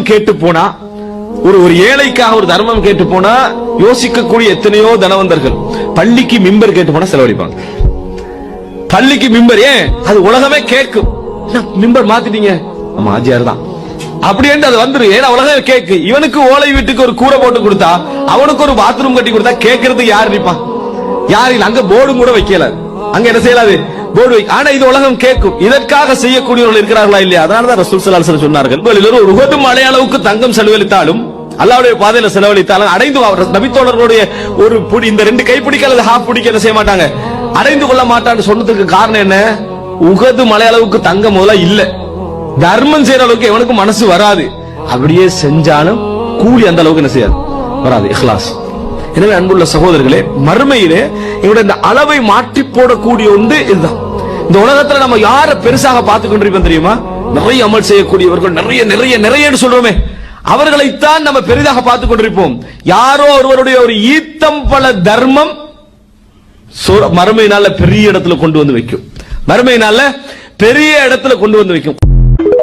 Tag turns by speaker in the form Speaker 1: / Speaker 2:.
Speaker 1: தர்மம் கேட்டு போனா, ஒரு ஏழைக்காக ஒரு தர்மம் கேட்டு போனா யோசிக்கக்கூடிய எத்தனையோ தனவந்தர்கள் பள்ளிக்கு மிம்பர் கேட்டு போனா செலவழிப்பாங்க. பள்ளிக்கு மிம்பர் ஏன்? அது உலகமே கேட்கும். மிம்பர் மாத்திட்டீங்க, ஆமா ஆஜியார் தான் அப்படி என்று அது வந்துரு. ஏன்னா உலகம் கேக்கு. இவனுக்கு ஓலை வீட்டுக்கு ஒரு கூரை போட்டு கொடுத்தா, அவனுக்கு ஒரு பாத்ரூம் கட்டி கொடுத்தா கேட்கறதுக்கு யார் நிப்பான்? யார் இல்ல. அங்க போர்டும் கூட வைக்கல, அங்க என்ன செய்யலாது போர்டு. ஆனா இது உலகம் கேட்கும். இதற்காக செய்யக்கூடியவர்கள் இருக்கிறார்களா இல்லையா? அதனாலதான் ரசூல் ஸல்லல்லாஹு அலைஹி வஸல்லம் சொன்னார்கள், ஒரு உஹது மலை அளவுக்கு தங்கம் செலவழித்தாலும், அல்லாஹ்வுடைய பாதையில செலவழித்தாலும் அடைந்து நபித்தோழர்களுடைய ஒரு புடி, இந்த 2 கைப்பிடிக்க அல்லது ஹாஃப் பிடிக்க என்ன செய்ய மாட்டாங்க, அடைந்து கொள்ள மாட்டான்னு சொன்னதுக்கு காரணம் என்ன? உஹது மலை அளவுக்கு தங்கம் முதல்ல இல்ல. தர்மம் செய்யற அளவுக்கு எவனுக்கு மனசு வராது. அப்படியே செஞ்சாலும் கூலி அந்த அளவுக்கு என்ன செய்யாது, வராது. இஹ்லாஸ். எனவே அன்புள்ள சகோதரர்களே, மறுமையிலே இவருடைய இந்த அளவை மாற்றி போடக்கூடிய ஒன்று இதுதான். இந்த உலகத்துல நம்ம யார பெருசாக பார்த்துக் கொண்டிருப்போம் தெரியுமா? நிறைய அமல் செய்யக்கூடியவர்கள், நிறைய நிறைய நிறைய சொல்றோமே, அவர்களைத்தான் நம்ம பெரிதாக பார்த்துக் கொண்டிருப்போம். யாரோ ஒருவருடைய ஒரு ஈத்தம் பல தர்மம் மறுமையினால பெரிய இடத்துல கொண்டு வந்து வைக்கும். மறுமையினால பெரிய இடத்துல கொண்டு வந்து வைக்கும்.